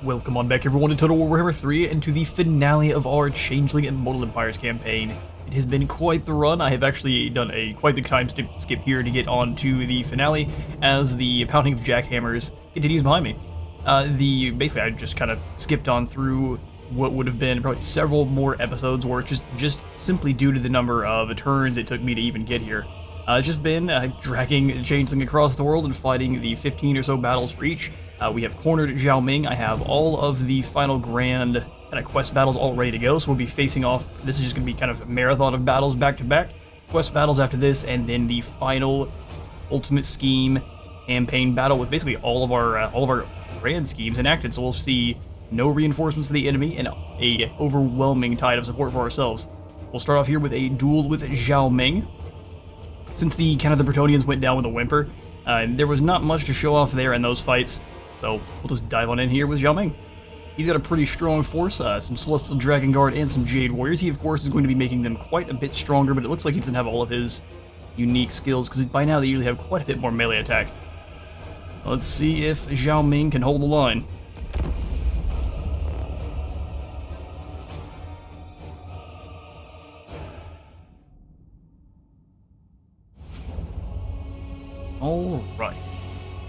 Welcome on back everyone to Total War Warhammer 3 and to the finale of our Changeling and Immortal Empires campaign. It has been quite the run. I have actually done quite the time skip here to get on to the finale as the pounding of jackhammers continues behind me. Basically I just kind of skipped on through what would have been probably several more episodes where it's just simply due to the number of turns it took me to even get here. It's just been dragging Changeling across the world and fighting the 15 or so battles for each. We have cornered Zhao Ming. I have all of the final grand kind of quest battles all ready to go, so we'll be facing off. This is just going to be kind of a marathon of battles back to back. Quest battles after this, and then the final ultimate scheme campaign battle with basically all of our grand schemes enacted. So we'll see no reinforcements for the enemy and a overwhelming tide of support for ourselves. We'll start off here with a duel with Zhao Ming. Since the Bretonnians went down with a whimper, there was not much to show off there in those fights. So we'll just dive on in here with Zhao Ming. He's got a pretty strong force, some Celestial Dragon Guard and some Jade Warriors. He, of course, is going to be making them quite a bit stronger, but it looks like he doesn't have all of his unique skills, because by now they usually have quite a bit more melee attack. Let's see if Zhao Ming can hold the line. Alright.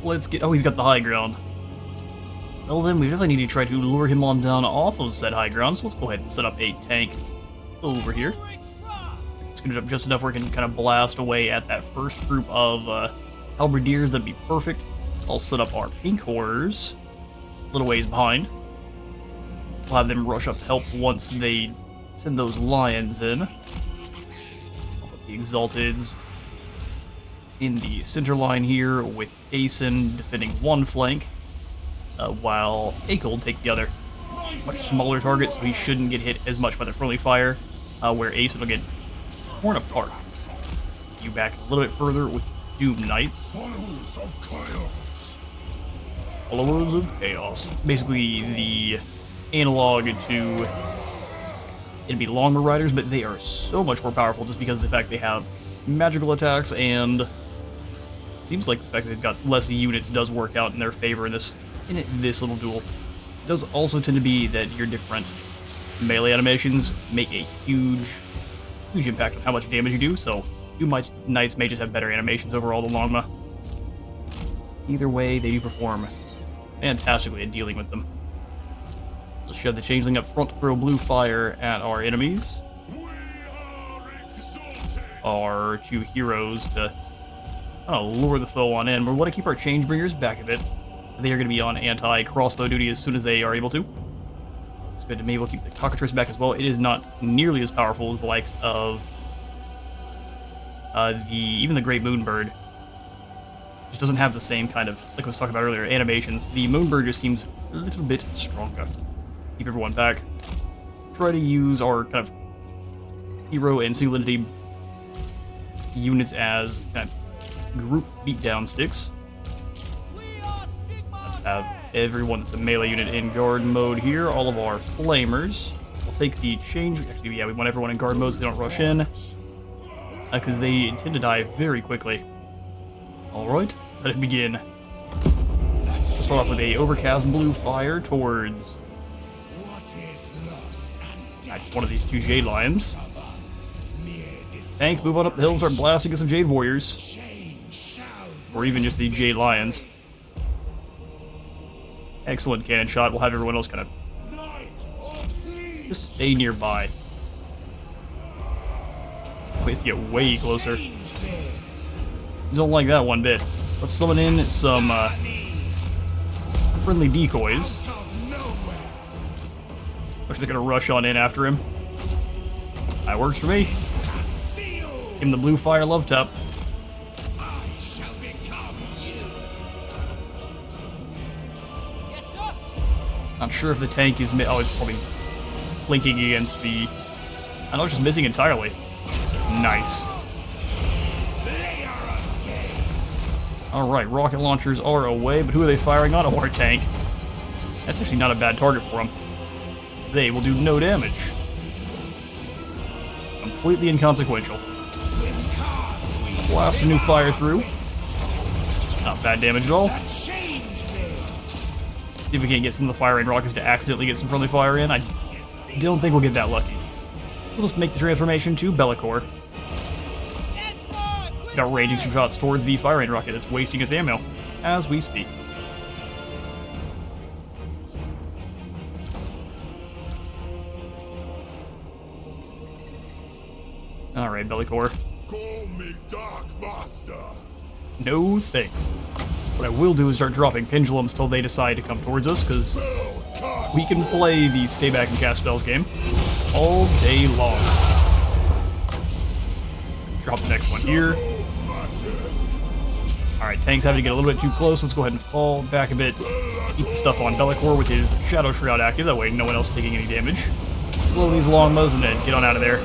Let's get... Oh, he's got the high ground. Well then, we definitely need to try to lure him on down off of said high ground, so let's go ahead and set up a tank over here. Let's get it up just enough where we can kind of blast away at that first group of halberdiers. That'd be perfect. I'll set up our pink horrors a little ways behind. We'll have them rush up to help once they send those lions in. I'll put the Exalteds in the center line here with Asen defending one flank. While Akel will take the other. Much smaller target, so he shouldn't get hit as much by the friendly fire, where Ace will get torn apart. You back a little bit further with Doom Knights. Followers of Chaos. Followers of Chaos. Basically the analog to enemy Longbow Riders, but they are so much more powerful just because of the fact they have magical attacks, and it seems like the fact that they've got less units does work out in their favor in this little duel. It does also tend to be that your different melee animations make a huge impact on how much damage you do, so Doom Knights may just have better animations overall than Longma. Either way, they do perform fantastically at dealing with them. Let's shove the Changeling up front to throw blue fire at our enemies. Our two heroes to lure the foe on in. We want to keep our Changebringers back a bit. They are going to be on anti-crossbow duty as soon as they are able to. It's good to me. We'll keep the Cockatrice back as well. It is not nearly as powerful as the likes of even the Great Moonbird. Just doesn't have the same kind of, like I was talking about earlier, animations. The Moonbird just seems a little bit stronger. Keep everyone back. Try to use our kind of hero and single entity units as kind of group beatdown sticks. Have everyone that's a melee unit in guard mode here. All of our flamers. We'll take the change. Actually, yeah, we want everyone in guard mode so they don't rush in, because they tend to die very quickly. Alright, let it begin. Let's start off with a overcast blue fire towards one of these two Jade Lions. Tank, move on up the hill and start blasting at some Jade Warriors. Or even just the Jade Lions. Excellent cannon shot. We'll have everyone else kind of just stay nearby. Please get way closer. Don't like that one bit. Let's summon in some friendly decoys. Looks like they're gonna rush on in after him. That works for me. Give him the blue fire love tap. Not sure if the tank is... Oh, it's probably blinking against the... I know it's just missing entirely. Nice. Alright, rocket launchers are away, but who are they firing on? Oh, our tank. That's actually not a bad target for them. They will do no damage. Completely inconsequential. Blast a new fire through. Not bad damage at all. See if we can't get some of the fire rain rockets to accidentally get some friendly fire in. I don't think we'll get that lucky. We'll just make the transformation to Bellicor. Got ranging some shots towards the fire rain rocket that's wasting its ammo as we speak. Alright, Bellicor. Call me Dark Master. No thanks. What I will do is start dropping pendulums till they decide to come towards us, because we can play the stay back and cast spells game all day long. Drop the next one here. Alright, tank's having to get a little bit too close. Let's go ahead and fall back a bit. Keep the stuff on Bellicor with his Shadow Shroud active, that way no one else taking any damage. Slow these longbows and then get on out of there.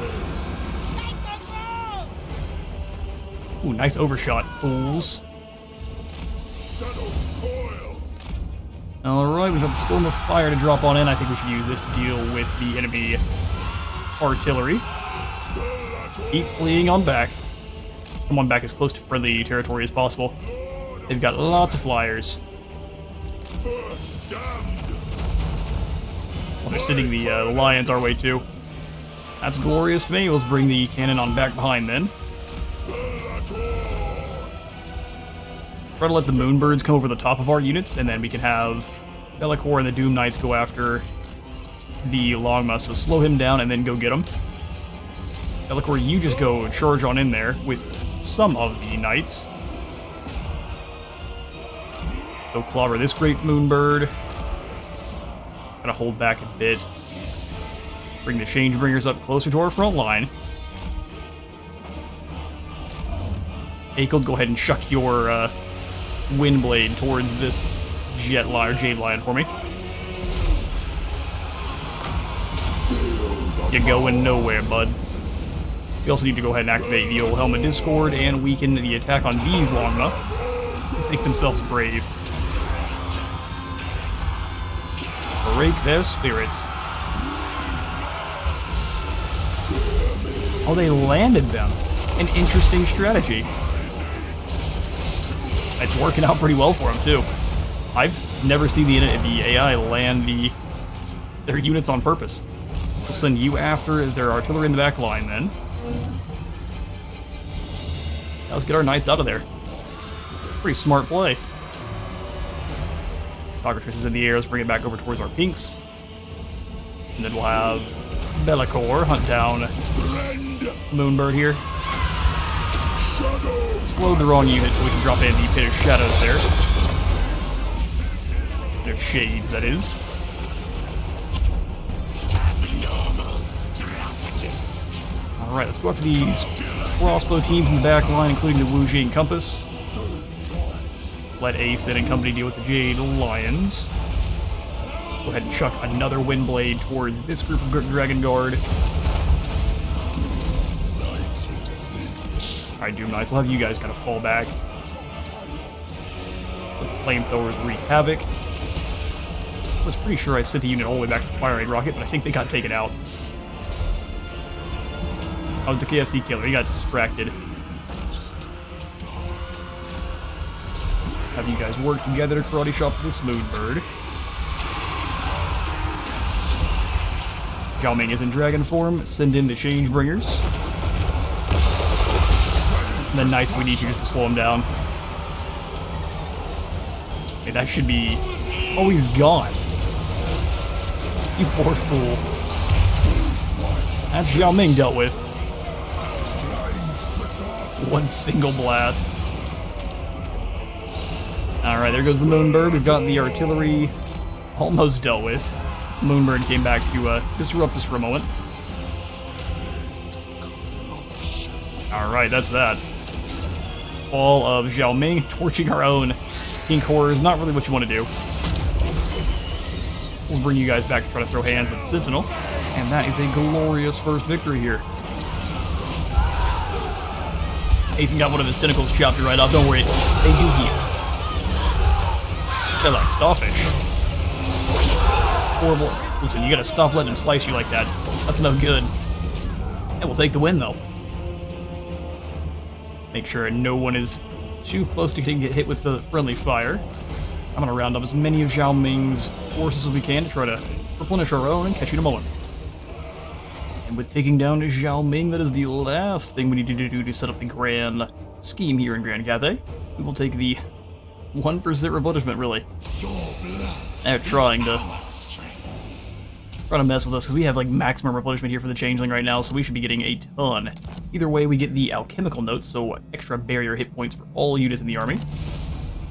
Ooh, nice overshot, fools. Alright, we've got the Storm of Fire to drop on in. I think we should use this to deal with the enemy artillery. Keep fleeing on back. Come on back as close to friendly territory as possible. They've got lots of flyers. Well, they're sending the lions our way too. That's glorious to me. Let's bring the cannon on back behind then. Try to let the Moonbirds come over the top of our units, and then we can have Bellicor and the Doom Knights go after the Longma, so slow him down and then go get him. Bellicor, you just go charge on in there with some of the Knights. Go clobber this great Moonbird. Gotta hold back a bit. Bring the Changebringers up closer to our front line. Akel, go ahead and chuck your Windblade towards this Jet Lion or Jade Lion for me. You're going nowhere, bud. We also need to go ahead and activate the old Helm of Discord and weaken the attack on these Longma. They think themselves brave. Break their spirits. Oh, they landed them. An interesting strategy. It's working out pretty well for them, too. I've never seen the AI land their units on purpose. We'll send you after their artillery in the back line, then. Now let's get our knights out of there. Pretty smart play. Cockatrice is in the air. Let's bring it back over towards our pinks. And then we'll have Bellicor hunt down Moonbird here. Slowed the wrong unit so we can drop in the Pit of Shadows there. Pit of Shades, that is. Alright, let's go after these crossbow teams in the back line, including the Wu Jing Compass. Let Ace and company deal with the Jade Lions. Go ahead and chuck another Windblade towards this group of Dragon Guard. Alright, Doom Knights, we'll have you guys kind of fall back. Let the flamethrowers wreak havoc. I was pretty sure I sent the unit all the way back to the Fire Raid Rocket, but I think they got taken out. I was the KFC killer, he got distracted. Have you guys work together to karate chop this Moonbird. Zhao Ming is in dragon form, send in the Changebringers. And then Knights, we need you just to slow him down. Okay, that should be... Oh, he's gone. You poor fool. That's Zhao Ming dealt with. One single blast. Alright, there goes the Moonbird. We've got the artillery almost dealt with. Moonbird came back to disrupt us for a moment. Alright, that's that. Fall of Zhao Ming, torching our own pink horrors. Not really what you want to do. We'll bring you guys back to try to throw hands with the Sentinel. And that is a glorious first victory here. Asen got one of his tentacles chopped right off. Don't worry, they do heal. They're like starfish. Horrible. Listen, you gotta stop letting them slice you like that. That's no good. And we'll take the win, though. Make sure no one is too close to get hit with the friendly fire. I'm gonna round up as many of Zhao Ming's forces as we can to try to replenish our own and catch you in a moment. And with taking down Zhao Ming, that is the last thing we need to do to set up the grand scheme here in Grand Cathay. We will take the 1% replenishment, really. They're trying to mess with us, because we have like maximum replenishment here for the Changeling right now, so we should be getting a ton. Either way, we get the alchemical notes, so extra barrier hit points for all units in the army.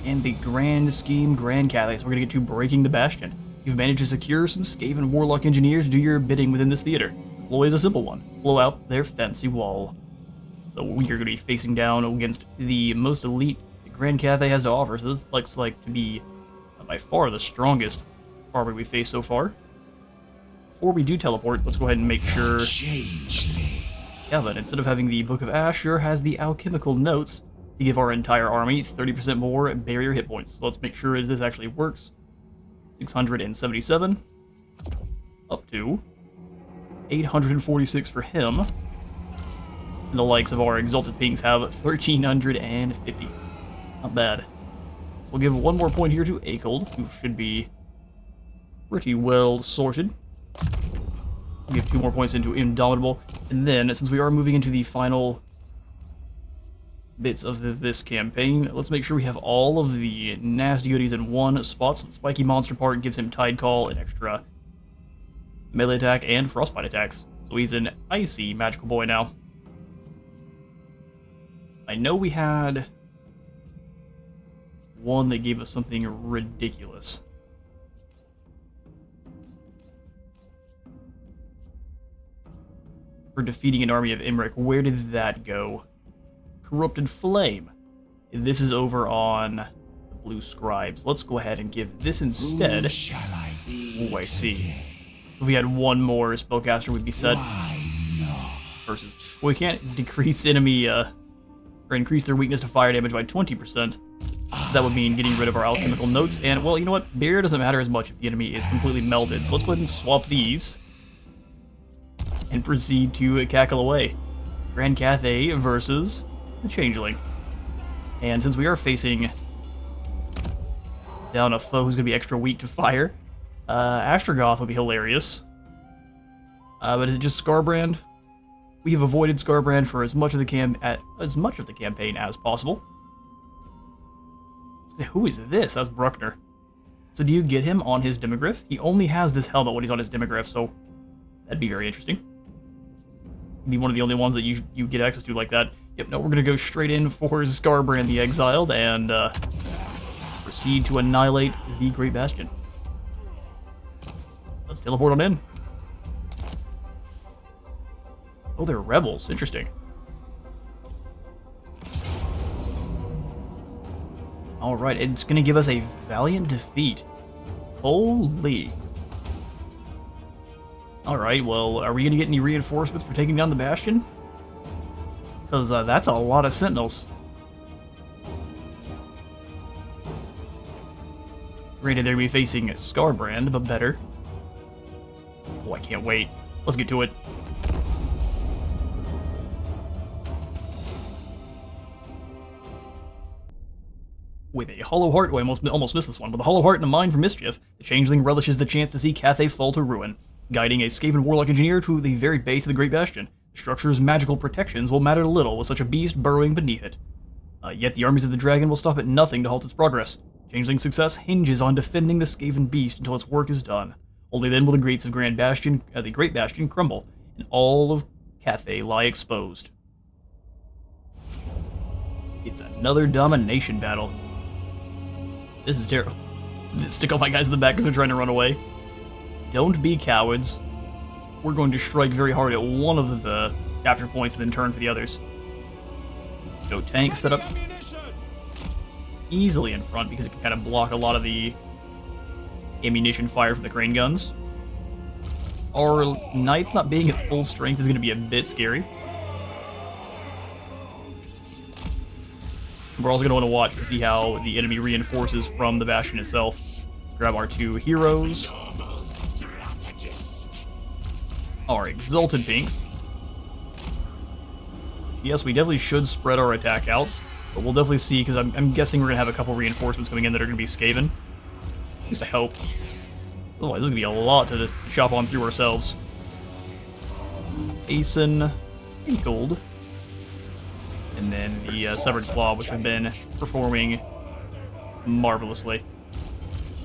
And the grand scheme, Grand Cathay, so we're gonna get to breaking the Bastion. You've managed to secure some Skaven Warlock engineers to do your bidding within this theater. The ploy is a simple one: blow out their fancy wall. So we are gonna be facing down against the most elite that Grand Cathay has to offer, so this looks like to be by far the strongest army we faced so far. Before we do teleport, let's go ahead and make sure Kevin, instead of having the Book of Asher, has the alchemical notes to give our entire army 30% more barrier hit points. So let's make sure this actually works. 677 up to 846 for him. And the likes of our Exalted Pinks have 1350. Not bad. So we'll give one more point here to Akold, who should be pretty well sorted. Give 2 more points into Indomitable, and then, since we are moving into the final bits of this campaign, let's make sure we have all of the nasty goodies in one spot. So the spiky monster part gives him Tide Call, an extra melee attack, and frostbite attacks. So he's an icy magical boy now. I know we had one that gave us something ridiculous. For defeating an army of Imric. Where did that go? Corrupted Flame. This is over on the Blue Scribes. Let's go ahead and give this instead. Oh, I see. If we had one more spellcaster, we'd be set. Versus, well, we can't decrease enemy or increase their weakness to fire damage by 20%. That would mean getting rid of our alchemical notes. And, well, you know what? Barrier doesn't matter as much if the enemy is completely melted. So let's go ahead and swap these and proceed to cackle away. Grand Cathay versus the Changeling. And since we are facing down a foe who's going to be extra weak to fire, Astrogoth would be hilarious. But is it just Scarbrand? We have avoided Scarbrand for as much of the campaign as possible. Who is this? That's Bruckner. So do you get him on his Demogryph? He only has this helmet when he's on his Demogryph, so that'd be very interesting. Be one of the only ones that you get access to like that. Yep, no, we're gonna go straight in for Scarbrand the Exiled and proceed to annihilate the Great Bastion. Let's teleport on in. Oh, they're rebels. Interesting. Alright, it's gonna give us a valiant defeat. Holy. Alright, well, are we going to get any reinforcements for taking down the Bastion? Because that's a lot of Sentinels. Granted, they're going to be facing Scarbrand, but better. Oh, I can't wait. Let's get to it. With a hollow heart, oh, I almost missed this one. With a hollow heart and a mind for mischief, the Changeling relishes the chance to see Cathay fall to ruin, guiding a Skaven Warlock engineer to the very base of the Great Bastion. The structure's magical protections will matter little with such a beast burrowing beneath it. Yet the armies of the dragon will stop at nothing to halt its progress. Changeling's success hinges on defending the Skaven beast until its work is done. Only then will the gates of the Great Bastion crumble, and all of Cathay lie exposed. It's another domination battle. This is terrible. Stick all my guys in the back because they're trying to run away. Don't be cowards. We're going to strike very hard at one of the capture points and then turn for the others. So tank set up easily in front because it can kind of block a lot of the ammunition fire from the crane guns. Our knights not being at full strength is going to be a bit scary. We're also going to want to watch to see how the enemy reinforces from the Bastion itself. Let's grab our 2 heroes. Our Exalted Pinks. Yes, we definitely should spread our attack out, but we'll definitely see, because I'm guessing we're going to have a couple reinforcements coming in that are going to be Skaven. least I hope. Otherwise, this is gonna be a lot to chop on through ourselves. Asen, and gold. And then the Severed Claw, which have been performing marvelously.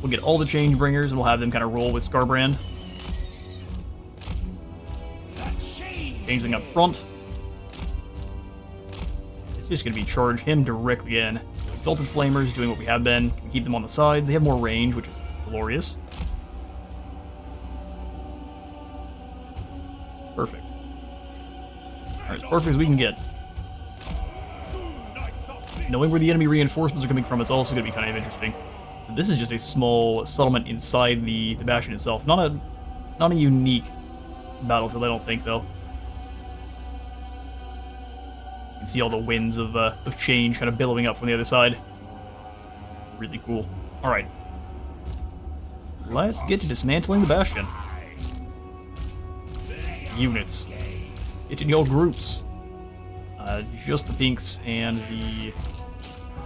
We'll get all the change bringers and we'll have them kind of roll with Scarbrand. Changeling up front. It's just going to be charge him directly in. Exalted Flamers doing what we have been. Can keep them on the sides. They have more range, which is glorious. Perfect. Alright, as perfect as we can get. Knowing where the enemy reinforcements are coming from is also going to be kind of interesting. So this is just a small settlement inside the bastion itself. Not a unique battlefield, I don't think, though. You can see all the winds of change kind of billowing up from the other side. Really cool. Alright. Let's get to dismantling the bastion. Units. Get in your groups. Just the pinks and the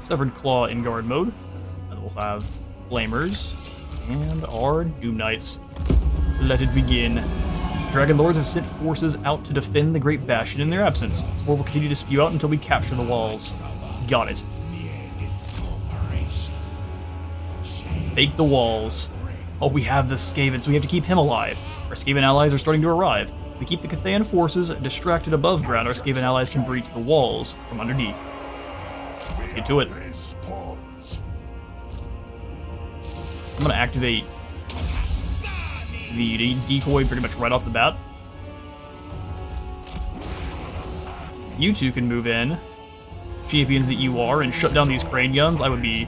Severed Claw in guard mode. And we'll have Flamers and our Doom Knights. Let it begin. Dragon Lords have sent forces out to defend the Great Bastion in their absence, or will continue to spew out until we capture the walls. Got it. Take the walls. Oh, we have the Skaven, so we have to keep him alive. Our Skaven allies are starting to arrive. If we keep the Cathan forces distracted above ground, our Skaven allies can breach the walls from underneath. Let's get to it. I'm going to activate the decoy pretty much right off the bat. You two can move in, champions that you are, and shut down these crane guns. I would be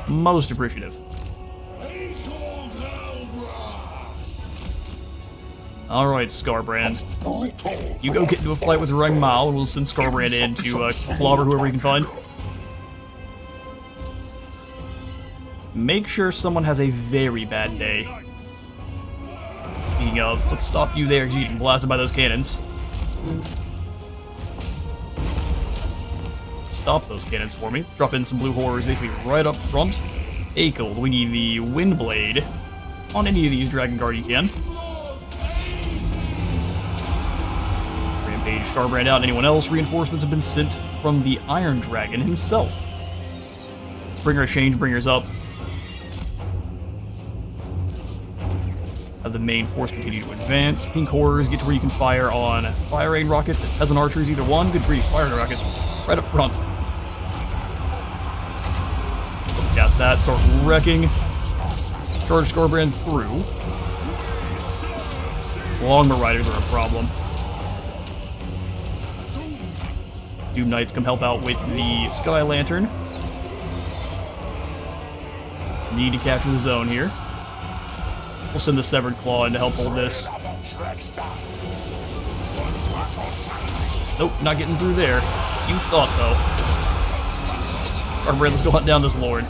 most appreciative. Alright, Scarbrand. You go get into a fight with Rang Mao, and we'll send Scarbrand in to clobber whoever we can find. Make sure someone has a very bad day. Speaking of, let's stop you there, you're getting blasted by those cannons. Stop those cannons for me. Let's drop in some blue horrors basically right up front. Akel, we need the Wind Blade on any of these Dragon Guard you can. Rampage Scarbrand out. Anyone else? Reinforcements have been sent from the Iron Dragon himself. Let's bring our Change Bringers up. Have the main force continue to advance. Pink Horrors get to where you can fire on Fire Rain Rockets and Peasant Archers, either one. Good grief, Fire Rockets right up front. Cast that, start wrecking. Charge Scarbrand through. Longbow Riders are a problem. Doom Knights come help out with the Sky Lantern. Need to capture the zone here. We'll send the Severed Claw in to help hold this. Nope, not getting through there. You thought, though. Scarbrand, let's go hunt down this Lord.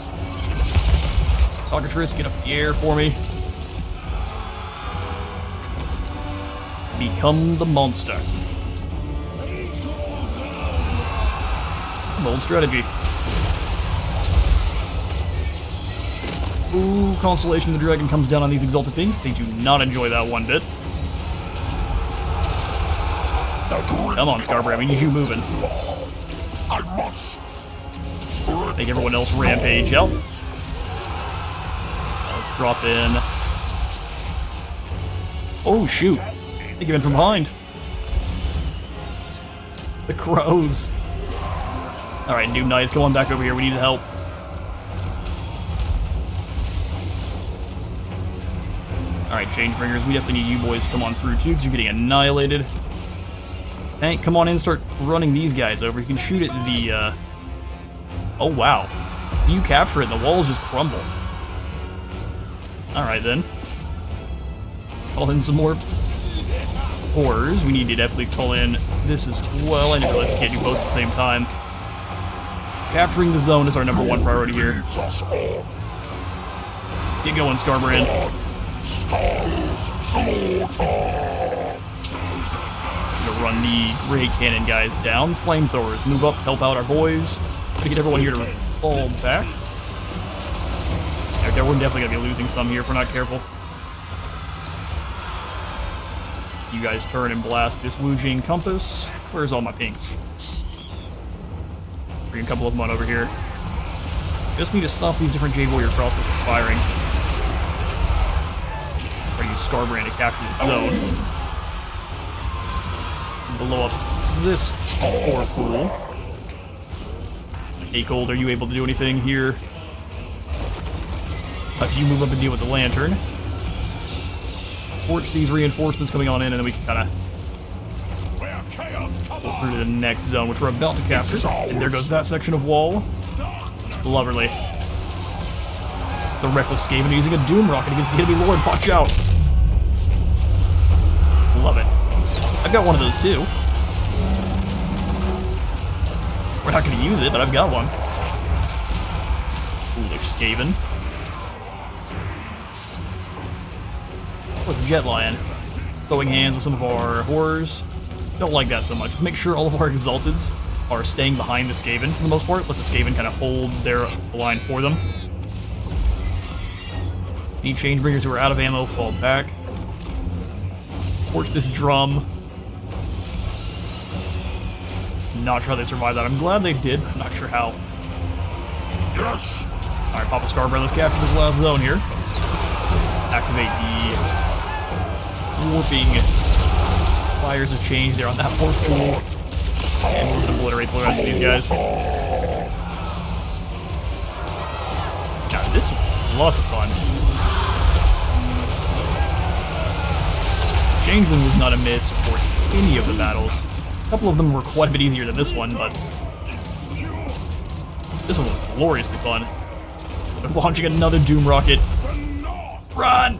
Cockatrice, get up in the air for me. Become the monster. Bold strategy. Ooh, Constellation of the Dragon comes down on these Exalted Things. They do not enjoy that one bit. Come on, Scarbrand, we need you moving. Make everyone else rampage out. Let's drop in. Oh, shoot. They came in from behind. The crows. Alright, Doom Knights, come on back over here. We need help. Alright, Changebringers, we definitely need you boys to come on through too, because you're getting annihilated. Tank, come on in, start running these guys over. You can shoot at the, Oh, wow. So you capture it and the walls just crumble. Alright, then. Call in some more horrors. We need to definitely call in this as well. I know I can't do both at the same time. Capturing the zone is our #1 priority here. Get going, Scarbrand. Gonna run the Grey Cannon guys down. Flamethrowers, move up, help out our boys. Gonna get everyone here to fall back. Right there, we're definitely going to be losing some here if we're not careful. You guys turn and blast this Wu-Jing Compass. Where's all my pinks? Bring a couple of them on over here. Just need to stop these different Jade Warrior crossbows from firing. Try to use Scarbrand to capture this zone. Blow up this poor fool. Hey, Cold, are you able to do anything here? If you move up and deal with the lantern. Torch these reinforcements coming on in, and then we can kind of go through to the next zone, which we're about to capture. And there goes that section of wall. Lovely. The Reckless Skaven using a Doom Rocket against the enemy Lord. Watch out. Love it. I've got one of those too. We're not going to use it, but I've got one. Foolish Skaven. With the Jet Lion. Throwing hands with some of our horrors. Don't like that so much. Let's make sure all of our Exalteds are staying behind the Skaven for the most part. Let the Skaven kind of hold their line for them. Any Changebringers who are out of ammo fall back. Torch this drum. Not sure how they survived that. I'm glad they did, but I'm not sure how. Yes. Alright, Papa Scarbrand, let's capture this last zone here. Activate the warping fires of change there on that poor fool. And we'll just obliterate the rest of these guys. God, this was lots of fun. Changeling was not a miss for any of the battles. A couple of them were quite a bit easier than this one, but this one was gloriously fun. They're launching another Doom Rocket. Run!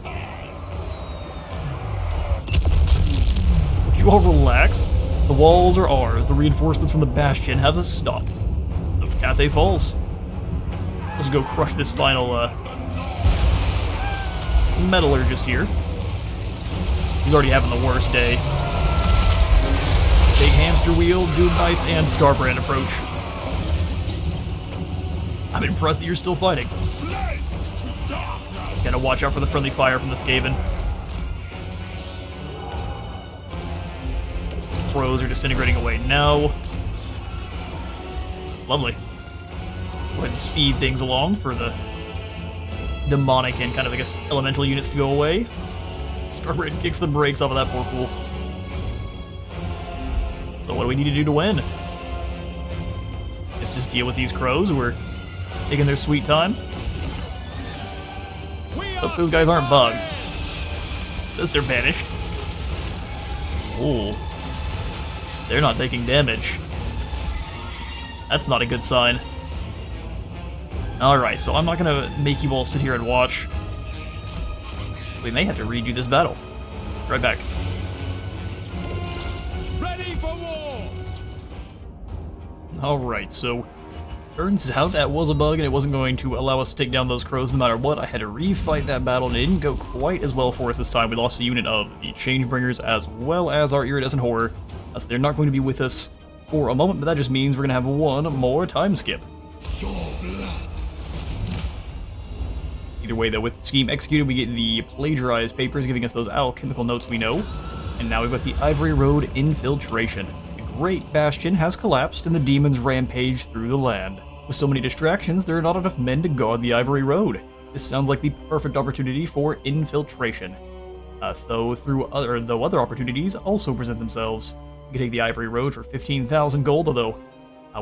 Would you all relax? The walls are ours. The reinforcements from the Bastion have us stopped. So Cathay falls. Let's go crush this final metallurgist here. He's already having the worst day. Big hamster wheel, Doom Knights, and Scarbrand approach. I'm impressed that you're still fighting. Gotta watch out for the friendly fire from the Skaven. Crows are disintegrating away now. Lovely. Go ahead and speed things along for the demonic and kind of, I guess, elemental units to go away. Scarbrand kicks the brakes off of that poor fool. So what do we need to do to win? Let's just deal with these crows who are taking their sweet time. So those guys aren't bugged. It says they're banished. Ooh. They're not taking damage. That's not a good sign. Alright, so I'm not gonna make you all sit here and watch. We may have to redo this battle. Right back. Ready for war! Alright, so turns out that was a bug and it wasn't going to allow us to take down those crows no matter what. I had to refight that battle and it didn't go quite as well for us this time. We lost a unit of the Changebringers as well as our Iridescent Horror. So they're not going to be with us for a moment, but that just means we're going to have one more time skip. Either way, though, with the scheme executed, we get the plagiarized papers giving us those alchemical notes we know. And now we've got the Ivory Road infiltration. The Great Bastion has collapsed and the demons rampage through the land. With so many distractions, there are not enough men to guard the Ivory Road. This sounds like the perfect opportunity for infiltration. Though other opportunities also present themselves. We can take the Ivory Road for 15,000 gold, although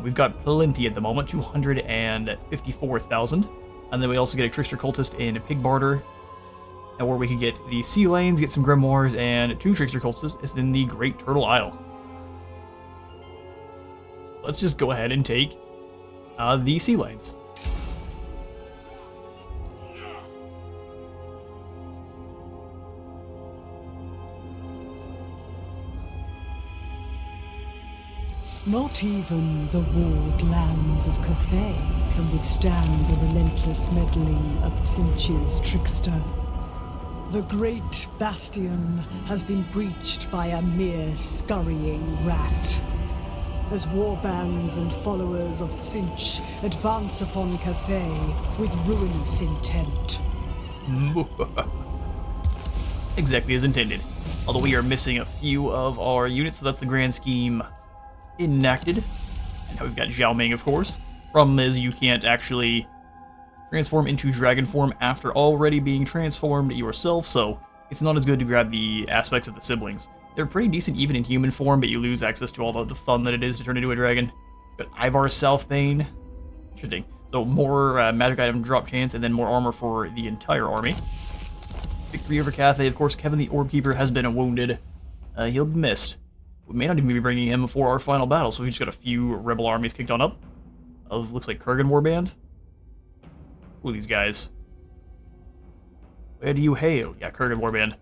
we've got plenty at the moment, 254,000. And then we also get a Trickster Cultist in Pig Barter, and where we can get the Sea Lanes, get some Grimoires, and 2 Trickster Cultists is in the Great Turtle Isle. Let's just go ahead and take the Sea Lanes. Not even the walled lands of Cathay can withstand the relentless meddling of Tzeentch's trickster. The Great Bastion has been breached by a mere scurrying rat. as warbands and followers of Tzeentch advance upon Cathay with ruinous intent. Exactly as intended. Although we are missing a few of our units, so that's the grand scheme enacted. And now we've got Zhao Ming, of course. Problem is, you can't actually transform into dragon form after already being transformed yourself, so it's not as good to grab the aspects of the siblings. They're pretty decent even in human form, but you lose access to all of the fun that it is to turn into a dragon. But Ivar's Southbane. Interesting. So more magic item drop chance, and then more armor for the entire army. Victory over Cathay. Of course, Kevin the Orb Keeper has been wounded. He'll be missed. We may not even be bringing him for our final battle, so we've just got a few rebel armies kicked on up. Of, looks like Kurgan Warband. Who are these guys? Where do you hail? Yeah, Kurgan Warband.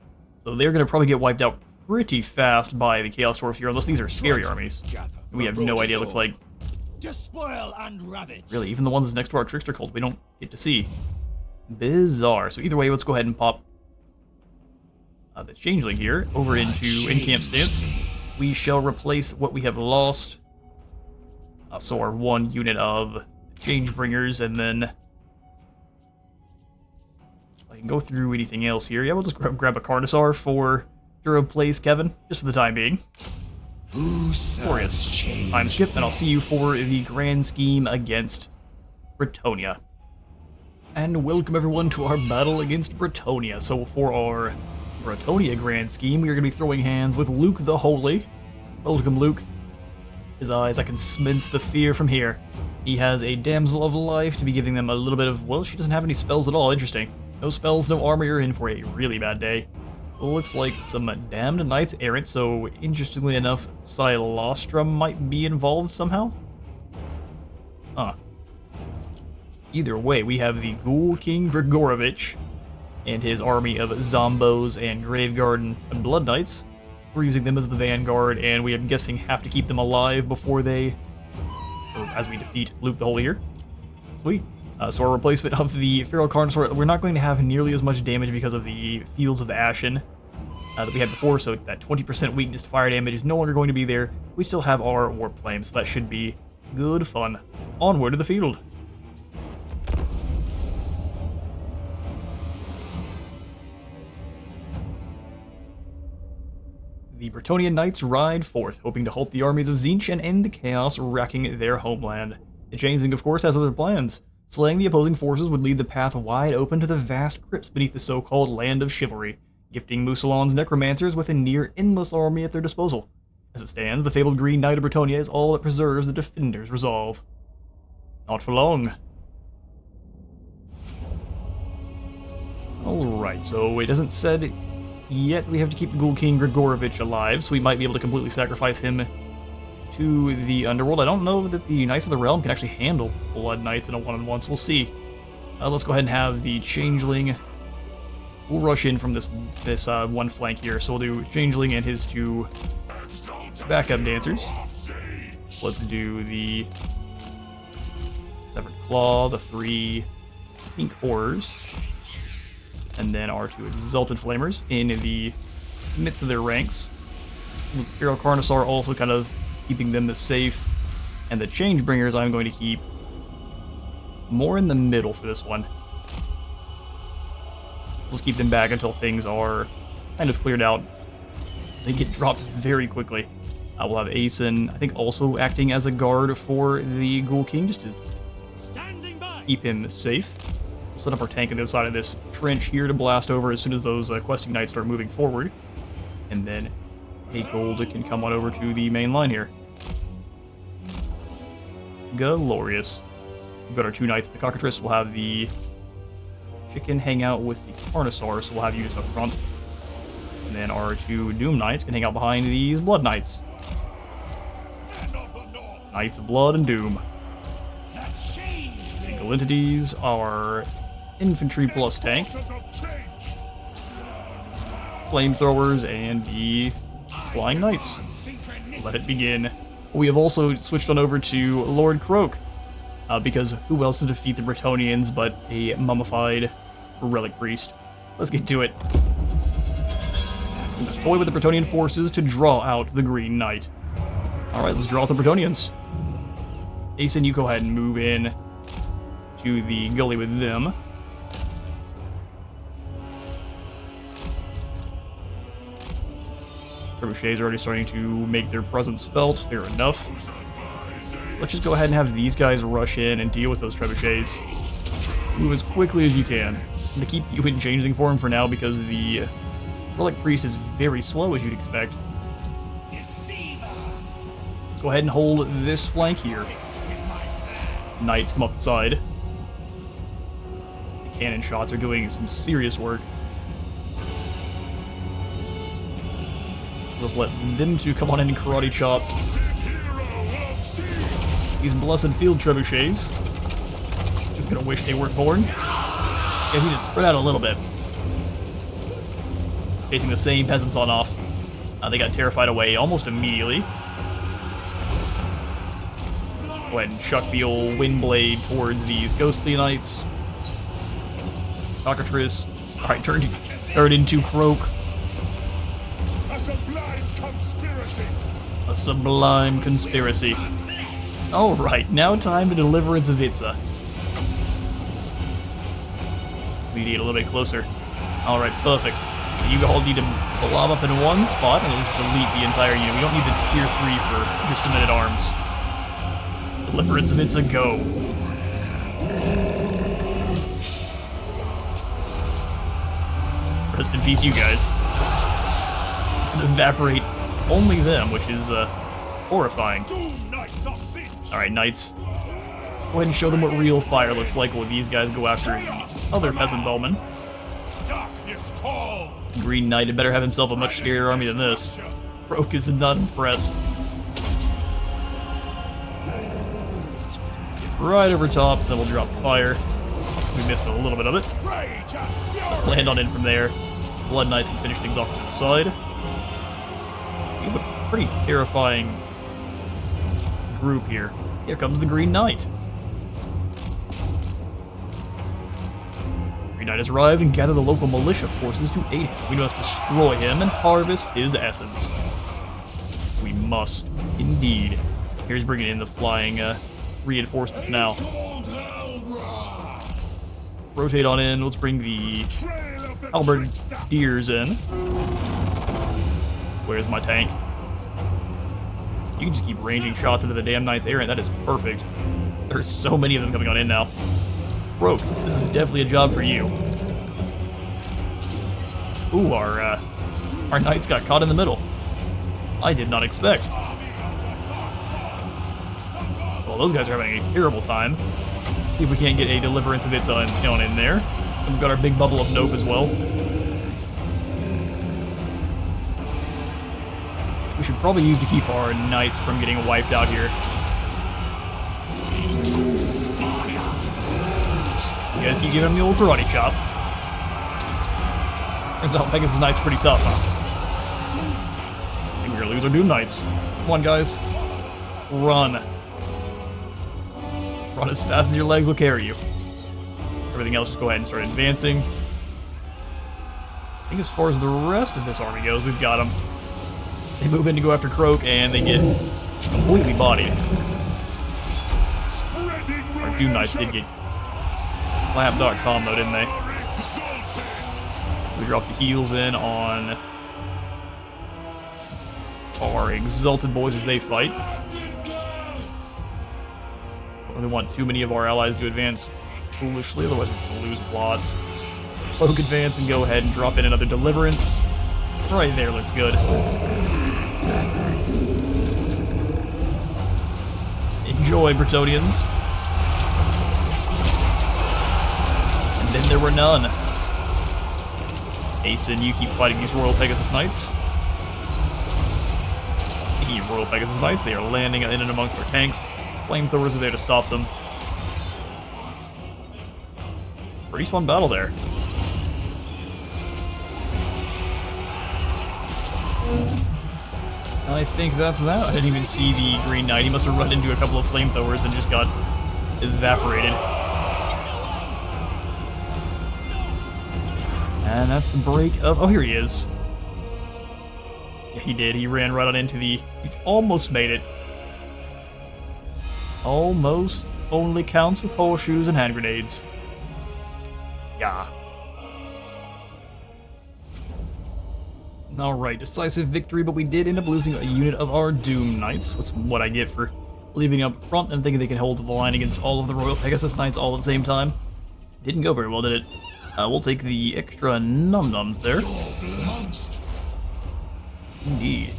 So they're going to probably get wiped out pretty fast by the Chaos Dwarfs here, unless these are scary armies. We have no idea, it looks like. Despoil and ravage. Really, even the ones next to our Trickster cult, we don't get to see. Bizarre. So either way, let's go ahead and pop the Changeling here over into in-camp stance. We shall replace what we have lost. So our one unit of Changebringers, and then I can go through anything else here. Yeah, we'll just grab a Carnosaur to replace Kevin, just for the time being. Glorious. Time skip, and I'll see you for the grand scheme against Bretonnia. And welcome everyone to our battle against Bretonnia. So for our Bretonnia grand scheme, we are going to be throwing hands with Luke the Holy. Welcome, Luke. His eyes, I can sense the fear from here. He has a Damsel of Life to be giving them a little bit of, well, she doesn't have any spells at all. Interesting. No spells, no armor. You're in for a really bad day. Looks like some Damned Knights Errant, so interestingly enough, Silostrum might be involved somehow? Huh. Either way, we have the Ghoul King Grigorovich and his army of Zombos and Graveguard and Blood Knights. We're using them as the vanguard, and we, I'm guessing, have to keep them alive before they, or as we defeat Luke the Holy here. Sweet. So our replacement of the Feral Carnosaur, we're not going to have nearly as much damage because of the Fields of the Ashen that we had before, so that 20% weakness to fire damage is no longer going to be there. We still have our Warp Flames, so that should be good fun. Onward to the field. The Bretonnian Knights ride forth, hoping to halt the armies of Tzeentch and end the chaos racking their homeland. The Changeling, of course, has other plans. Slaying the opposing forces would leave the path wide open to the vast crypts beneath the so-called Land of Chivalry, gifting Musalon's necromancers with a near-endless army at their disposal. As it stands, the fabled Green Knight of Bretonnia is all that preserves the Defender's resolve. Not for long. Alright, so it hasn't said yet we have to keep the Ghoul King Grigorovich alive, so we might be able to completely sacrifice him to the underworld. I don't know that the Knights of the Realm can actually handle Blood Knights in a one-on-one, so we'll see. Let's go ahead and have the Changeling. We'll rush in from this one flank here, so we'll do Changeling and his two backup dancers. Let's do the Severed Claw, the 3 Pink Horrors, and then our 2 Exalted Flamers in the midst of their ranks. With Feral Carnosaur also kind of keeping them safe, and the Changebringers I'm going to keep more in the middle for this one. Let's keep them back until things are kind of cleared out. They get dropped very quickly. We'll have Aeson, I think, also acting as a guard for the Ghoul King, just to keep him safe. We'll set up our tank on the other side of this trench here to blast over as soon as those questing knights start moving forward. And then Hakold can come on over to the main line here. Glorious. We've got our 2 knights, the Cockatrice. We'll have the Chicken hang out with the Carnosaur, so we'll have you just up front. And then our 2 Doom Knights can hang out behind these Blood Knights. Knights of Blood and Doom. Single entities are Infantry plus Tank, Flamethrowers, and the Flying Knights. Let it begin. We have also switched on over to Lord Croak, because who else to defeat the Bretonnians but a mummified relic priest? Let's get to it. Let's toy with the Bretonnian forces to draw out the Green Knight. Alright, let's draw out the Bretonians. Asen, you go ahead and move in to the gully with them. Trebuchets are already starting to make their presence felt. Fair enough. Let's just go ahead and have these guys rush in and deal with those trebuchets. Move as quickly as you can. I'm gonna keep you in changeling form for now because the Relic Priest is very slow, as you'd expect. Let's go ahead and hold this flank here. Knights come up the side. The cannon shots are doing some serious work. Just let them two come on in and karate chop these blessed field trebuchets. He's gonna wish they weren't born. Guys need to spread out a little bit. Facing the same peasants on off. They got terrified away almost immediately. Go ahead and chuck the old Windblade towards these ghostly knights. Cockatrice. Alright, turn into Croak. A sublime conspiracy. A sublime conspiracy. Alright, now time to deliverance of Itza. We need a little bit closer. Alright, perfect. You all need to blob up in one spot and just delete the entire unit. We don't need the tier 3 for just some men-at-arms. Deliverance of Itza, go. Rest in peace, you guys. It's gonna evaporate only them, which is horrifying. Alright, knights. Go ahead and show them what real fire looks like while these guys go after the other peasant bowman. Green Knight had better have himself a much scarier army than this. Croak is not impressed. Right over top, then we'll drop the fire. We missed a little bit of it. Land on in from there. Blood Knights can finish things off from the side. We have a pretty terrifying group here. Here comes the Green Knight. Green Knight has arrived and gathered the local militia forces to aid him. We must destroy him and harvest his essence. We must, indeed. Here's bringing in the flying reinforcements now. Rotate on in. Let's bring the Halberdiers in. Where's my tank? You can just keep ranging shots into the damn Knights errant. That is perfect. There's so many of them coming on in now. Croak, this is definitely a job for you. Ooh, our Knights got caught in the middle. I did not expect. Well, those guys are having a terrible time. See if we can't get a deliverance of its own in there. And we've got our big bubble of nope as well. Which we should probably use to keep our knights from getting wiped out here. You guys keep giving him the old karate chop. Turns out Pegasus Knight's pretty tough, huh? I think we're gonna lose our Doom Knights. Come on, guys. Run. Run as fast as your legs will carry you. Everything else, just go ahead and start advancing. I think as far as the rest of this army goes, we've got them. They move in to go after Croak, and they get completely bodied. Our Doom Knights did get lap.com though, didn't they? We drop the heals in on our Exalted Boys as they fight. Don't really want too many of our allies to advance foolishly, otherwise we're going to lose plots. Cloak advance and go ahead and drop in another Deliverance. Right there looks good. Enjoy, Bretonians. And then there were none. Asen, you keep fighting these Royal Pegasus Knights. Speaking of Royal Pegasus Knights, they are landing in and amongst our tanks. Flamethrowers are there to stop them. Pretty fun battle there. I think that's that. I didn't even see the Green Knight. He must have run into a couple of flamethrowers and just got evaporated. And that's the break of... Oh, here he is. Yeah, he did. He ran right on into the... He almost made it. almost only counts with horseshoes and hand grenades. Yeah. Alright, decisive victory, but we did end up losing a unit of our Doom Knights. That's what I get for leaving up front and thinking they can hold the line against all of the Royal Pegasus Knights all at the same time. Didn't go very well, did it? We'll take the extra num-nums there. Indeed.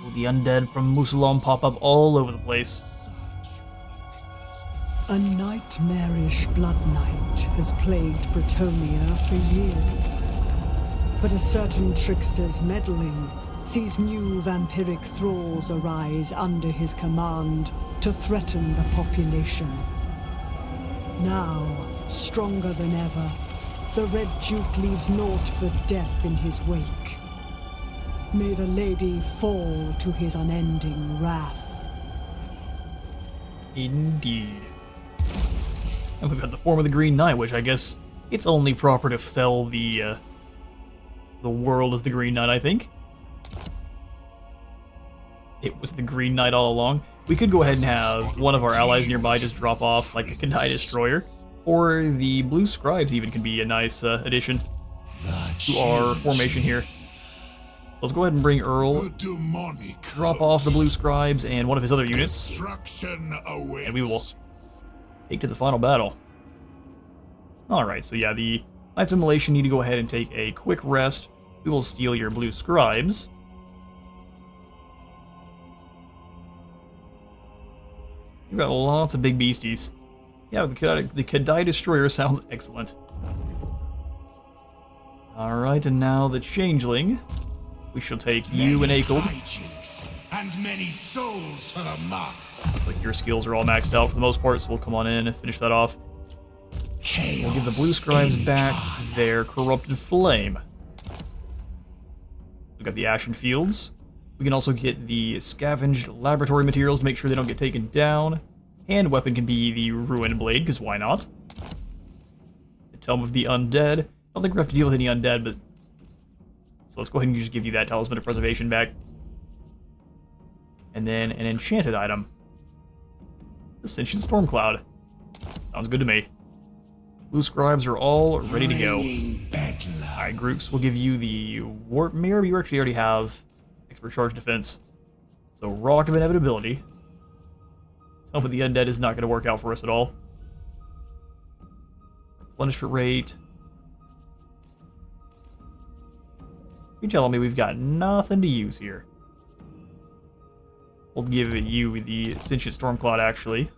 Will the undead from Musalam pop up all over the place? A nightmarish blood knight has plagued Bretonia for years. But a certain trickster's meddling sees new vampiric thralls arise under his command to threaten the population. Now, stronger than ever, the Red Duke leaves naught but death in his wake. May the lady fall to his unending wrath. Indeed. And we've got the form of the Green Knight, which I guess it's only proper to fell the world as the Green Knight, I think. It was the Green Knight all along. We could go ahead and have one of our allies nearby just drop off like a Kandai Destroyer, or the Blue Scribes even could be a nice addition to our formation here. So let's go ahead and bring Earl, drop off the Blue Scribes and one of his other units, and we will take to the final battle. Alright, so yeah, the Knights of Immolation need to go ahead and take a quick rest. We will steal your Blue Scribes. You've got lots of big beasties. Yeah, the Kandai Destroyer sounds excellent. Alright, and now the Changeling. We shall take you and Akel. And many souls for the master. Looks like your skills are all maxed out for the most part, so we'll come on in and finish that off. We'll give the Blue Scribes back their Corrupted Flame. We've got the Ashen Fields. We can also get the Scavenged Laboratory Materials to make sure they don't get taken down. Hand weapon can be the Ruined Blade, because why not? The Tome of the Undead. I don't think we have to deal with any undead, but... So let's go ahead and just give you that Talisman of Preservation back. And then an enchanted item. Ascension Stormcloud. Sounds good to me. Blue Scribes are all ready to go. Alright, Grooks, we'll give you the Warp Mirror. You actually already have Expert Charge Defense. So Rock of Inevitability. Oh, but the Undead is not going to work out for us at all. Replenishment rate. You're telling me we've got nothing to use here. We'll give you the Sentient Stormcloud, actually.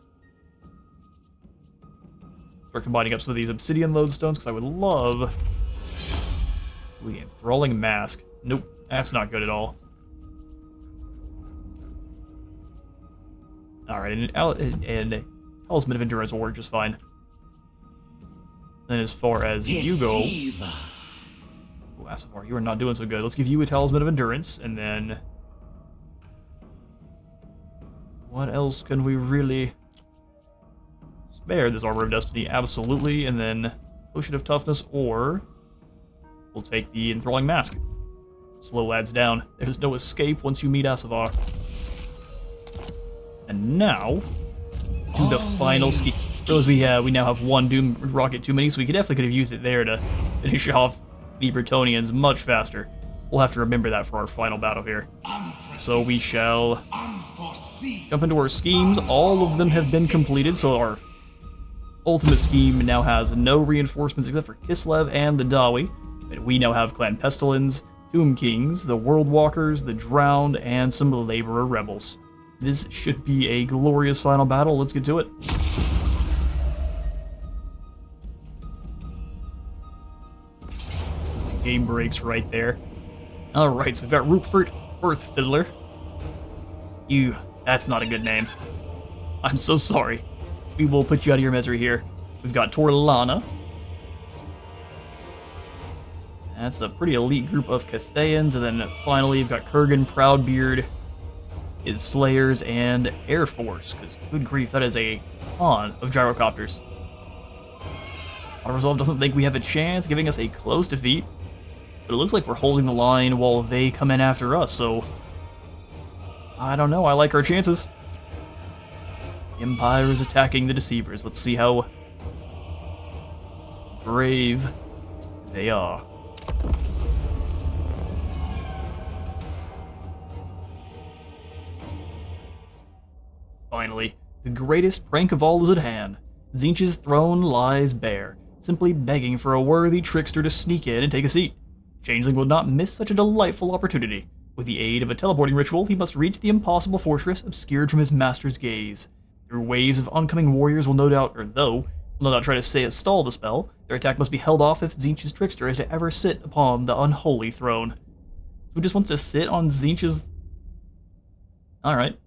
Start combining up some of these Obsidian Lodestones, because I would love... Ooh, the Enthralling Mask. Nope, that's not good at all. Alright, and Talisman of Endurance will work just fine. Then as far as you go... Ooh, Asafar, you are not doing so good. Let's give you a Talisman of Endurance, and then... What else can we really... spare? This Armor of Destiny, absolutely, and then Potion of Toughness, or... We'll take the Enthralling Mask. Slow lads down. There's no escape once you meet Asafar. And now, to the final ski. Realize we now have one Doom Rocket too many, so we definitely could have used it there to finish off the Bretonians much faster. We'll have to remember that for our final battle here. So we shall jump into our schemes. All of them have been completed, so our ultimate scheme now has no reinforcements except for Kislev and the Dawi. And we now have Clan Pestilens, Tomb Kings, the World Walkers, the Drowned, and some Laborer Rebels. This should be a glorious final battle. Let's get to it. The game breaks right there. Alright, so we've got Rupert Firth Fiddler. That's not a good name. I'm so sorry. We will put you out of your misery here. We've got Torlana. That's a pretty elite group of Cathayans, and then finally you've got Kurgan, Proudbeard, his Slayers, and Air Force, because good grief, that is a ton of gyrocopters. Auto-Resolve doesn't think we have a chance, giving us a close defeat, but it looks like we're holding the line while they come in after us, so I don't know, I like our chances. The Empire is attacking the Deceivers. Let's see how brave they are. Finally, the greatest prank of all is at hand. Tzeentch's throne lies bare, simply begging for a worthy trickster to sneak in and take a seat. Changeling will not miss such a delightful opportunity. With the aid of a teleporting ritual, he must reach the impossible fortress obscured from his master's gaze. Through waves of oncoming warriors will no doubt try to stall the spell. Their attack must be held off if Tzeentch's trickster is to ever sit upon the unholy throne. Who just wants to sit on Tzeentch's... Alright.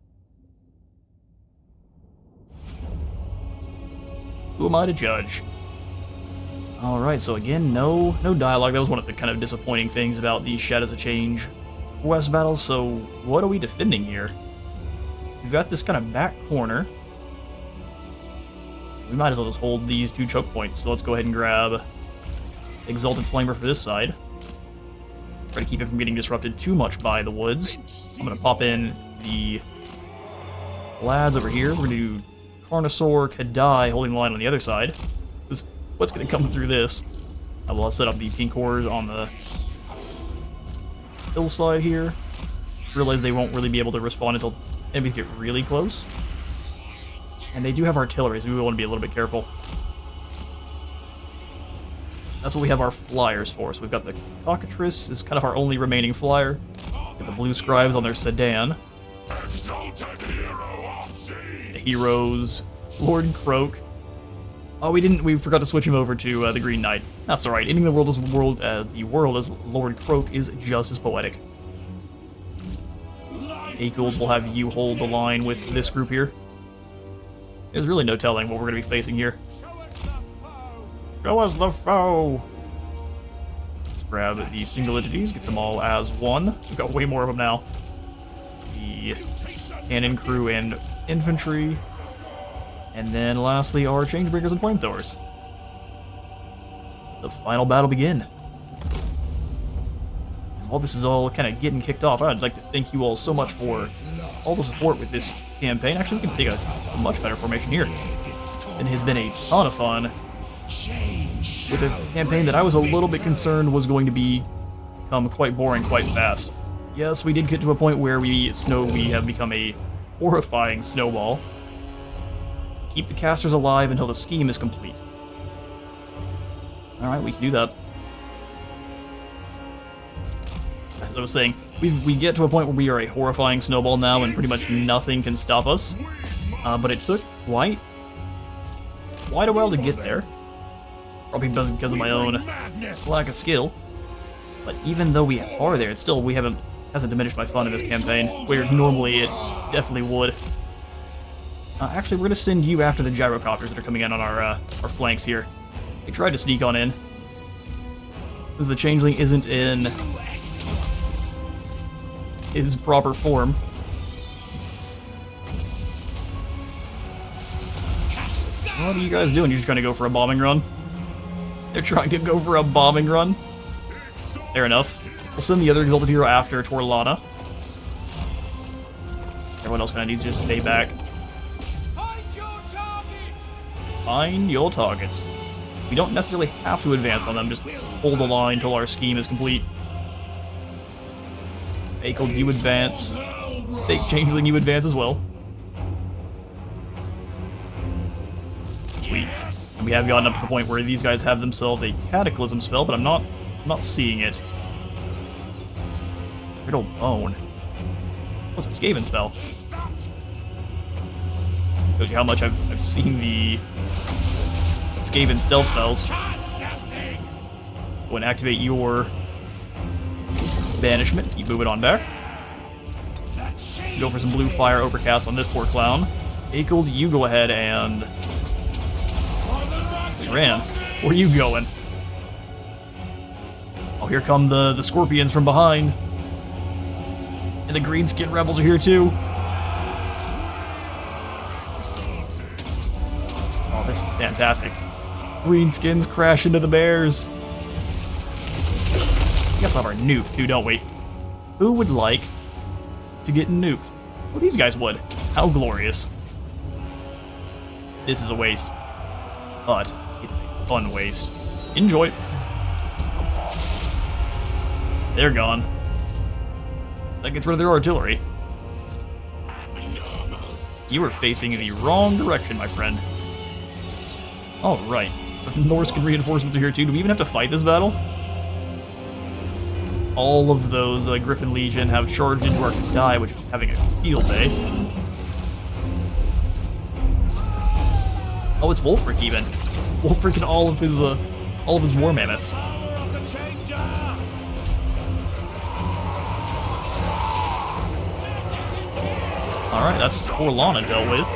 Who am I to judge? Alright, so again, no dialogue. That was one of the kind of disappointing things about the Shadows of Change quest battles. So what are we defending here? We've got this kind of back corner. We might as well just hold these 2 choke points. So let's go ahead and grab Exalted Flamer for this side. Try to keep it from getting disrupted too much by the woods. I'm going to pop in the lads over here. We're going to do Carnosaur, Kadai holding the line on the other side. What's going to come through this? Well, I'll set up the pink cores on the hillside here. Realize they won't really be able to respond until enemies get really close. And they do have artillery, so we want to be a little bit careful. That's what we have our flyers for. So we've got the Cockatrice is kind of our only remaining flyer. Got the Blue Scribes on their sedan. The heroes, Lord Croak. Oh, we forgot to switch him over to the Green Knight. That's alright. Ending the world as Lord Croak is just as poetic. Akold will have you hold the line with this group here. There's really no telling what we're going to be facing here. Show us the foe! Let's grab the single entities, get them all as one. We've got way more of them now. The cannon crew and infantry. And then lastly, our Changebreakers and Flamethrowers. The final battle begin. And while this is all kind of getting kicked off, I'd like to thank you all so much for all the support with this campaign. Actually, we can take a much better formation here. It has been a ton of fun with a campaign that I was a little bit concerned was going to become quite boring quite fast. Yes, we did get to a point where we have become a horrifying snowball. Keep the casters alive until the scheme is complete. Alright, we can do that. As I was saying, we get to a point where we are a horrifying snowball now and pretty much nothing can stop us. But it took quite a while to get there. Probably because of my own lack of skill. But even though we are there, it's still, hasn't diminished my fun in this campaign, where normally it definitely would. Actually, we're going to send you after the gyrocopters that are coming in on our flanks here. They tried to sneak on in. Because the Changeling isn't in his proper form. What are you guys doing? You're just trying to go for a bombing run? They're trying to go for a bombing run? Fair enough. We'll send the other Exalted Hero after Torlana. Everyone else kind of needs to just stay back. Find your targets. We don't necessarily have to advance on them, just hold the line until our scheme is complete. Akold, you advance. Fake Changeling, you advance as well. Sweet. And we have gotten up to the point where these guys have themselves a Cataclysm spell, but I'm not seeing it. Brittle Bone. What's a Skaven spell? Shows you how much I've seen the Skaven stealth spells. Go and activate your Banishment. Keep moving on back. Go for some blue fire overcast on this poor clown. Akold, you go ahead and... Ran. Where are you going? Oh, here come the scorpions from behind. And the greenskin rebels are here too. Oh, this is fantastic. Greenskins crash into the bears. We also have our nuke too, don't we? Who would like to get nuked? Well, these guys would. How glorious. This is a waste. But it is a fun waste. Enjoy. They're gone. That gets rid of their artillery. You were facing the wrong direction, my friend. Alright. So Norscan reinforcements are here too. Do we even have to fight this battle? All of those Griffin Legion have charged into our Kadai, which is having a field day. Oh, it's Wolfric even. Wolfric and all of his war mammoths. Alright, that's Orlana dealt with.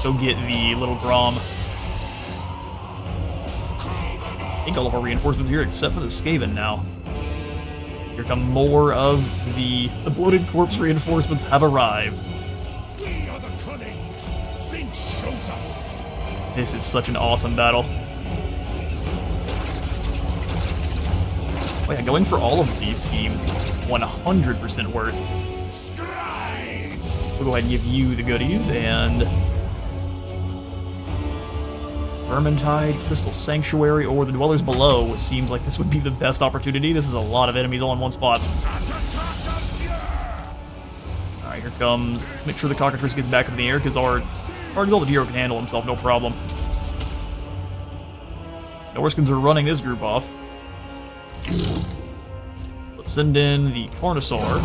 Go get the little Grom. I think all of our reinforcements here, except for the Skaven now. Here come more of the bloated corpse reinforcements have arrived. We are the cunning. Tzeentch shows us. This is such an awesome battle. Oh yeah, going for all of these schemes, 100% worth. We'll go ahead and give you the goodies, and Vermintide, Crystal Sanctuary, or the Dwellers Below. Seems like this would be the best opportunity. This is a lot of enemies all in one spot. Alright, here comes. Let's make sure the Cockatrice gets back up in the air, because our Exalted Hero can handle himself, no problem. Norskins are running this group off. Let's send in the Carnosaur.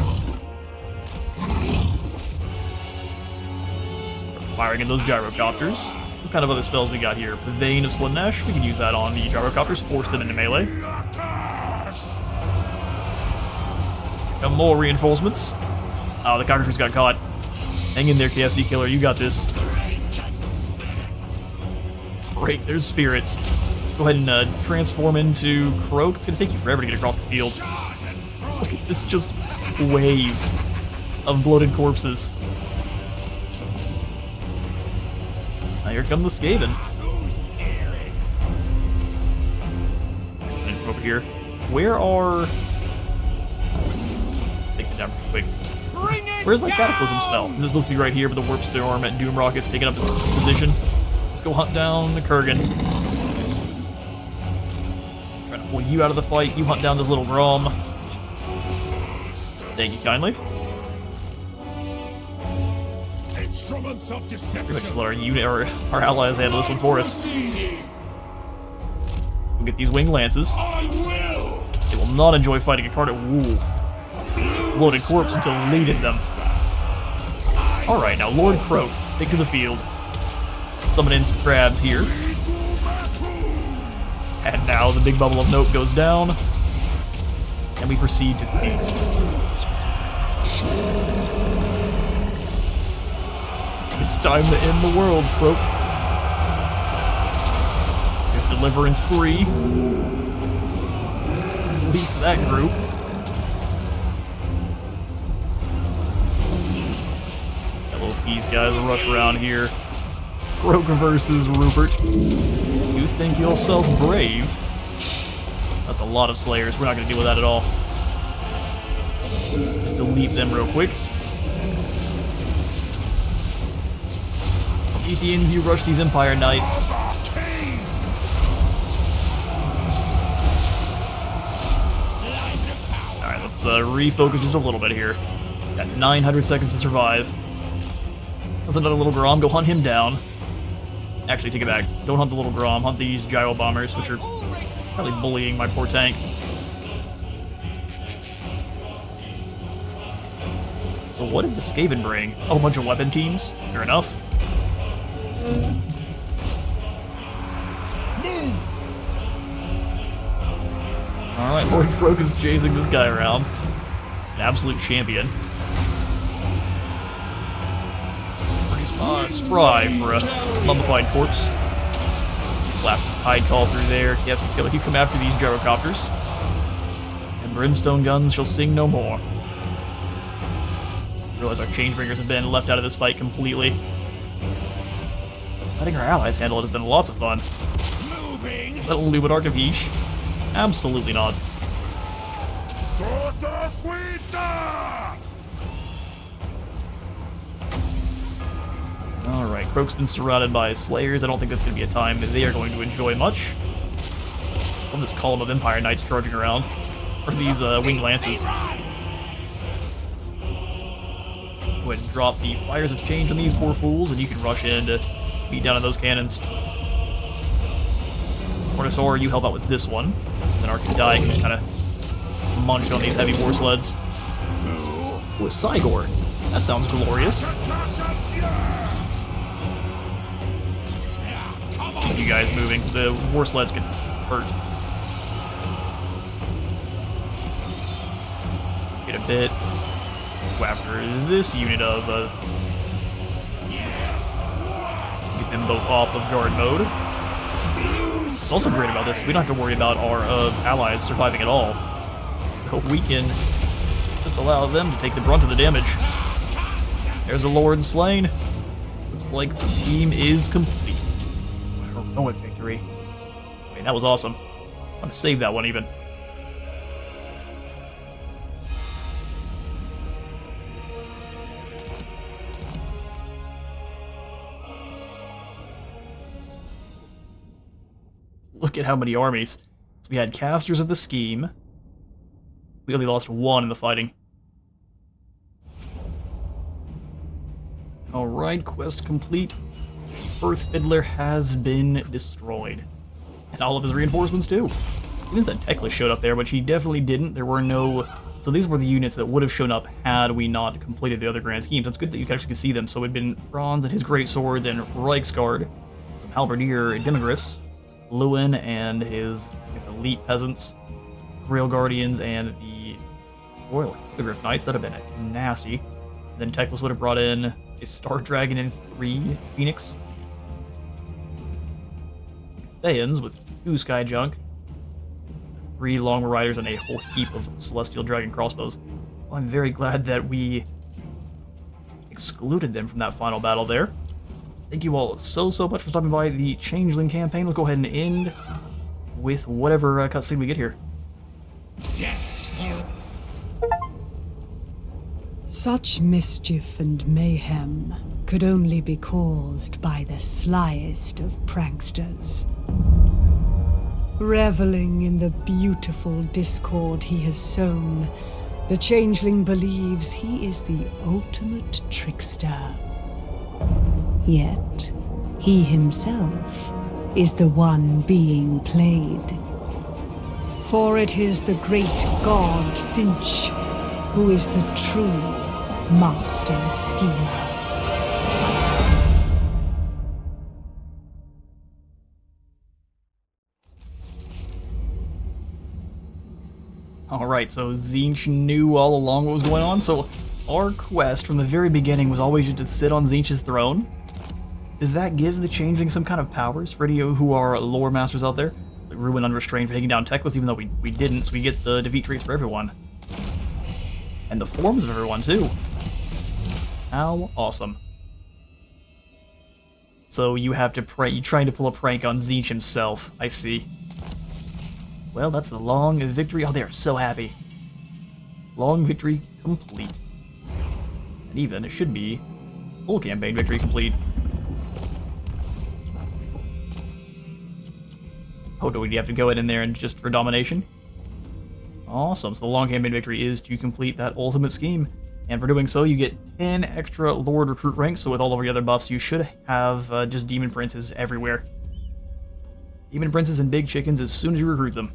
Firing in those gyrocopters. What kind of other spells we got here? Vein of Slaanesh. We can use that on the gyrocopters, force them into melee. Got more reinforcements. Oh, the Cockatrice got caught. Hang in there, KFC Killer. You got this. Great, there's spirits. Go ahead and transform into Croak. It's going to take you forever to get across the field. Look at this just wave of bloated corpses. Now here come the Skaven. And from over here. Where are... Take it down pretty quick. Where's my Cataclysm spell? Is it supposed to be right here, but the Warp Storm at Doom Rocket's taking up its position? Let's go hunt down the Kurgan. Trying to pull you out of the fight. You hunt down this little Grom. Thank you kindly. Instruments of deception. Pretty much let our unit, our allies handle this one for us. We'll get these winged lances. I will. They will not enjoy fighting a card at Wool. Bloated corpse deleted them. Alright, now Lord Croak, stick to the field. Summon in some crabs here. And now the big bubble of note goes down. And we proceed to feast. It's time to end the world, Croak. Here's Deliverance 3. Deletes that group. These guys will rush around here. Croak versus Rupert. You think yourself brave? That's a lot of Slayers. We're not going to deal with that at all. Just delete them real quick. Prometheans, you rush these Empire Knights. Alright, let's refocus just a little bit here. Got 900 seconds to survive. That's another little Grom. Go hunt him down. Actually, take it back. Don't hunt the little Grom. Hunt these Gyro Bombers, which are probably bullying my poor tank. So what did the Skaven bring? Oh, a bunch of weapon teams? Fair enough. Alright, Lord Croak is chasing this guy around. An absolute champion. Spry for a mummified corpse. Last hide call through there. Yes, kill it. You come after these gyrocopters. And brimstone guns shall sing no more. Realize our changebringers have been left out of this fight completely. Letting our allies handle it has been lots of fun. Is that Lubid Arkavish? Absolutely not. Alright, Croak's been surrounded by Slayers. I don't think that's going to be a time that they are going to enjoy much. Love this column of Empire Knights charging around. Or these winged lances. Go ahead and drop the Fires of Change on these poor fools, and you can rush in to beat down on those cannons. Cornosaur, you help out with this one. Then Arcadai can just kind of munch on these heavy war sleds. With Cygor. That sounds glorious. Keep you guys moving. The war sleds get hurt. Get a bit. Go after this unit of get them both off of guard mode. What's also great about this, we don't have to worry about our allies surviving at all. So we can just allow them to take the brunt of the damage. There's a Lord slain. Looks like the scheme is complete. Heroic victory. I mean, that was awesome. I'm gonna save that one even. Look at how many armies. So we had casters of the scheme. We only lost one in the fighting. Alright, quest complete. The Earth Fiddler has been destroyed. And all of his reinforcements too. Even said Teclis showed up there, but he definitely didn't. There were no... So these were the units that would have shown up had we not completed the other grand schemes. It's good that you actually could see them. So it'd been Franz and his great swords and Reichsguard. Some Halberdier Demogryphs. Lewin and his, I guess, elite peasants, Grail Guardians, and the Royal Hippogriff Knights. That would have been nasty. And then Teclis would have brought in a Star Dragon and 3 Phoenix. Thayans with 2 Sky Junk, 3 Long Riders, and a whole heap of Celestial Dragon crossbows. Well, I'm very glad that we excluded them from that final battle there. Thank you all so much for stopping by the Changeling campaign. We'll go ahead and end with whatever cutscene we get here. Such mischief and mayhem could only be caused by the slyest of pranksters. Reveling in the beautiful discord he has sown, the Changeling believes he is the ultimate trickster. Yet, he himself is the one being played. For it is the great god Tzeentch who is the true master schemer. Alright, so Tzeentch knew all along what was going on, so our quest from the very beginning was always just to sit on Tzeentch's throne. Does that give the Changeling some kind of powers for any who are lore masters out there? Like Ruin Unrestrained for taking down Teclis, even though we didn't, so we get the defeat traits for everyone. And the forms of everyone, too. How awesome. So you have to you're trying to pull a prank on Tzeentch himself, I see. Well, that's the long victory. Oh, they are so happy. Long victory complete. And even, it should be full campaign victory complete. Oh, do we have to go in there and just for domination? Awesome, so the long campaign victory is to complete that ultimate scheme. And for doing so, you get 10 extra Lord Recruit ranks, so with all of your other buffs, you should have just Demon Princes everywhere. Demon Princes and Big Chickens as soon as you recruit them.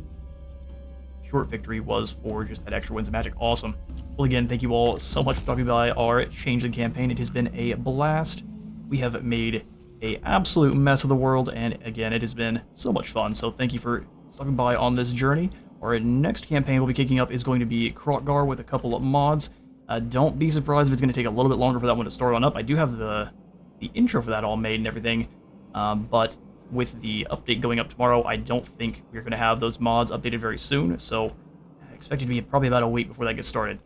Short victory was for just that extra Winds of Magic. Awesome. Well, again, thank you all so much for stopping by our Changeling campaign. It has been a blast. We have made an absolute mess of the world, and again, it has been so much fun. So thank you for stopping by on this journey. Our next campaign we'll be kicking up is going to be Krokgar with a couple of mods. Don't be surprised if it's going to take a little bit longer for that one to start on up. I do have the intro for that all made and everything, but with the update going up tomorrow, I don't think we're going to have those mods updated very soon, so I expect it to be probably about a week before that gets started.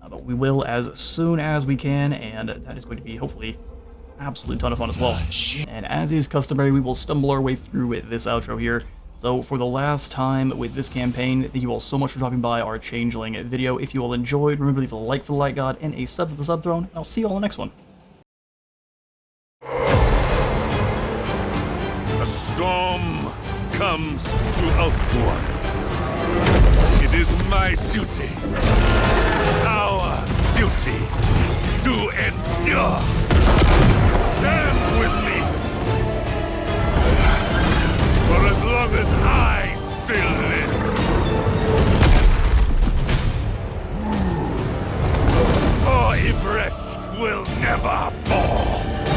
But we will as soon as we can, and that is going to be, hopefully, absolute ton of fun as well. And as is customary, we will stumble our way through with this outro here. So for the last time with this campaign, thank you all so much for dropping by our Changeling video. If you all enjoyed, remember to leave a like for the Light God and a sub for the Sub Throne, and I'll see you all in the next one. comes to avoid. It is my duty, our duty, to endure. Stand with me. For as long as I still live. For Ibris will never fall.